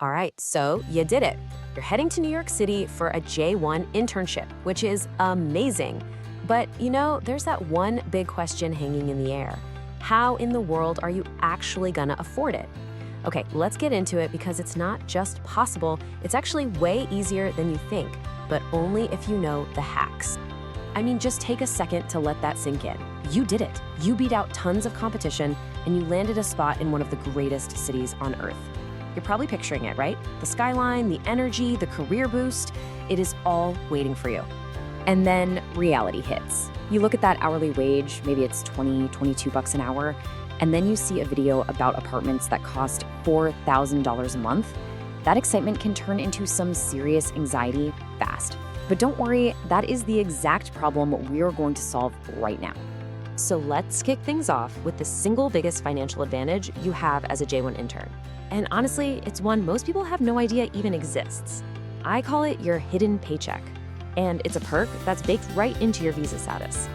All right, so you did it. You're heading to New York City for a J-1 internship, which is amazing. But there's that one big question hanging in the air. How in the world are you actually gonna afford it? Okay, let's get into it because it's not just possible, it's actually way easier than you think, but only if you know the hacks. I mean, just take a second to let that sink in. You did it. You beat out tons of competition and you landed a spot in one of the greatest cities on earth. You're probably picturing it, right? The skyline, the energy, the career boost, it is all waiting for you. And then reality hits. You look at that hourly wage, maybe it's $22 an hour, and then you see a video about apartments that cost $4,000 a month. That excitement can turn into some serious anxiety fast. But don't worry, that is the exact problem we're going to solve right now. So let's kick things off with the single biggest financial advantage you have as a J-1 intern. And honestly, it's one most people have no idea even exists. I call it your hidden paycheck. And it's a perk that's baked right into your visa status.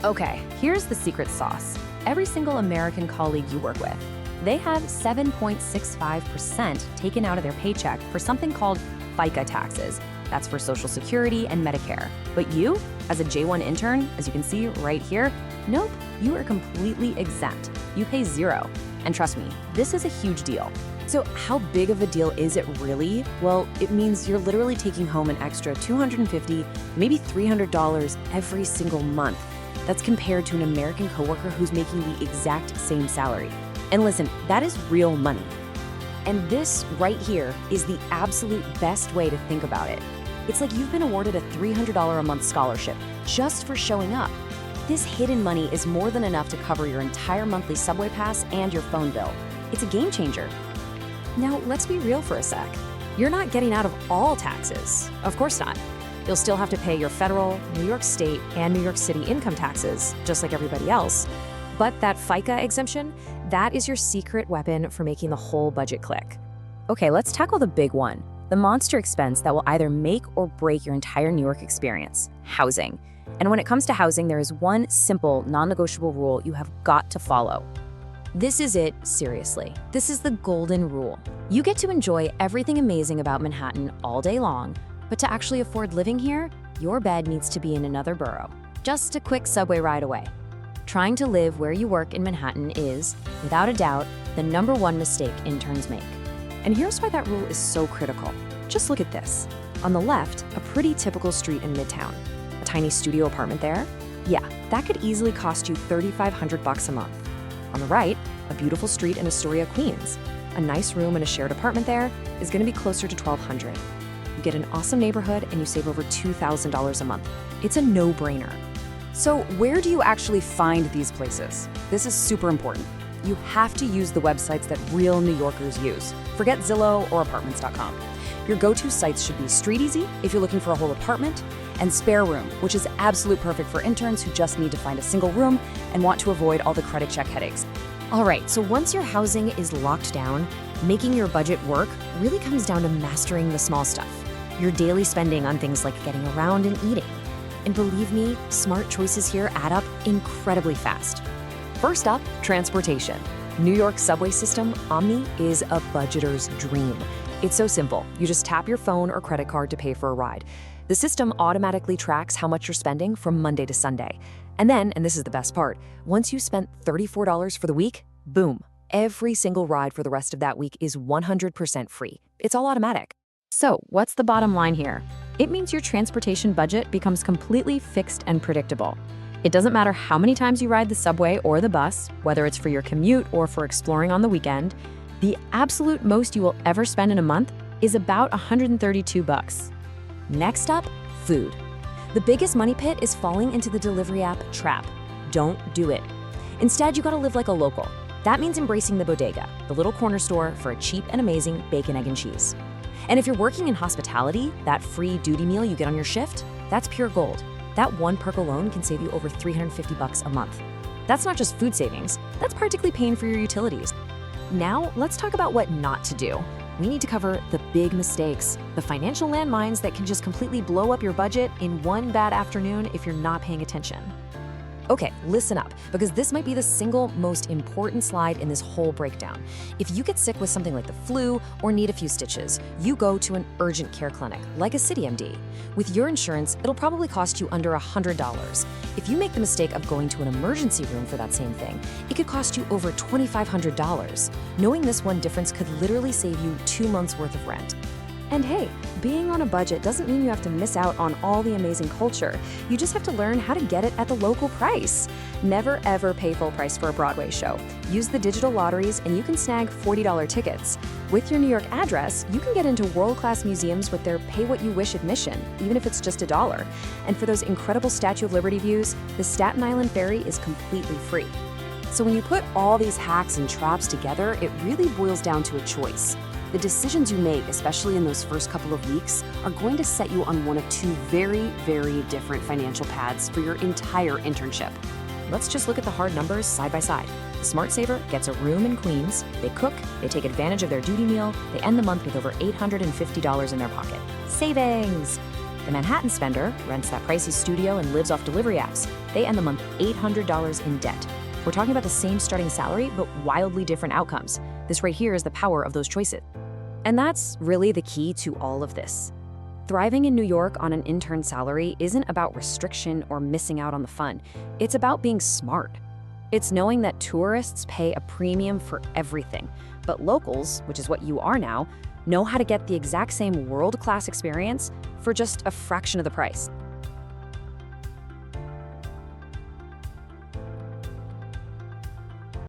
Okay, here's the secret sauce. Every single American colleague you work with, they have 7.65% taken out of their paycheck for something called FICA taxes. That's for Social Security and Medicare. But you, as a J-1 intern, as you can see right here, nope, you are completely exempt. You pay zero. And trust me, this is a huge deal. So how big of a deal is it really? Well, it means you're literally taking home an extra $250, maybe $300 every single month. That's compared to an American coworker who's making the exact same salary. And listen, that is real money. And this right here is the absolute best way to think about it. It's like you've been awarded a $300 a month scholarship just for showing up. This hidden money is more than enough to cover your entire monthly subway pass and your phone bill. It's a game changer. Now, let's be real for a sec. You're not getting out of all taxes. Of course not. You'll still have to pay your federal, New York State, and New York City income taxes, just like everybody else. But that FICA exemption, that is your secret weapon for making the whole budget click. Okay, let's tackle the big one, the monster expense that will either make or break your entire New York experience, housing. And when it comes to housing, there is one simple, non-negotiable rule you have got to follow. This is it, seriously. This is the golden rule. You get to enjoy everything amazing about Manhattan all day long, but to actually afford living here, your bed needs to be in another borough. Just a quick subway ride away. Trying to live where you work in Manhattan is, without a doubt, the #1 mistake interns make. And here's why that rule is so critical. Just look at this. On the left, a pretty typical street in Midtown. A tiny studio apartment there? Yeah, that could easily cost you $3,500 a month. On the right, a beautiful street in Astoria, Queens. A nice room in a shared apartment there is going to be closer to $1,200. You get an awesome neighborhood and you save over $2,000 a month. It's a no-brainer. So where do you actually find these places? This is super important. You have to use the websites that real New Yorkers use. Forget Zillow or apartments.com. Your go-to sites should be StreetEasy if you're looking for a whole apartment, and Spare Room, which is absolute perfect for interns who just need to find a single room and want to avoid all the credit check headaches. All right, so once your housing is locked down, making your budget work really comes down to mastering the small stuff. Your daily spending on things like getting around and eating. And believe me, smart choices here add up incredibly fast. First up, transportation. New York's subway system, OMNY, is a budgeter's dream. It's so simple. You just tap your phone or credit card to pay for a ride. The system automatically tracks how much you're spending from Monday to Sunday. And then, and this is the best part, once you spent $34 for the week, boom, every single ride for the rest of that week is 100% free. It's all automatic. So what's the bottom line here? It means your transportation budget becomes completely fixed and predictable. It doesn't matter how many times you ride the subway or the bus, whether it's for your commute or for exploring on the weekend, the absolute most you will ever spend in a month is about $132. Next up, food. The biggest money pit is falling into the delivery app trap. Don't do it. Instead, you gotta live like a local. That means embracing the Bodega, the little corner store for a cheap and amazing bacon, egg, and cheese. And if you're working in hospitality, that free duty meal you get on your shift, that's pure gold. That one perk alone can save you over $350 a month. That's not just food savings, that's practically paying for your utilities. Now, let's talk about what not to do. We need to cover the big mistakes, the financial landmines that can just completely blow up your budget in one bad afternoon if you're not paying attention. Okay, listen up, because this might be the single most important slide in this whole breakdown. If you get sick with something like the flu or need a few stitches, you go to an urgent care clinic, like a CityMD. With your insurance, it'll probably cost you under $100. If you make the mistake of going to an emergency room for that same thing, it could cost you over $2,500. Knowing this one difference could literally save you 2 months' worth of rent. And hey, being on a budget doesn't mean you have to miss out on all the amazing culture. You just have to learn how to get it at the local price. Never ever pay full price for a Broadway show. Use the digital lotteries and you can snag $40 tickets. With your New York address, you can get into world-class museums with their pay-what-you-wish admission, even if it's just $1. And for those incredible Statue of Liberty views, the Staten Island Ferry is completely free. So when you put all these hacks and traps together, it really boils down to a choice. The decisions you make, especially in those first couple of weeks, are going to set you on one of two very, very different financial paths for your entire internship. Let's just look at the hard numbers side by side. The Smart Saver gets a room in Queens, they cook, they take advantage of their duty meal, they end the month with over $850 in their pocket. Savings! The Manhattan Spender rents that pricey studio and lives off delivery apps. They end the month $800 in debt. We're talking about the same starting salary, but wildly different outcomes. This right here is the power of those choices. And that's really the key to all of this. Thriving in New York on an intern salary isn't about restriction or missing out on the fun. It's about being smart. It's knowing that tourists pay a premium for everything, but locals, which is what you are now, know how to get the exact same world-class experience for just a fraction of the price.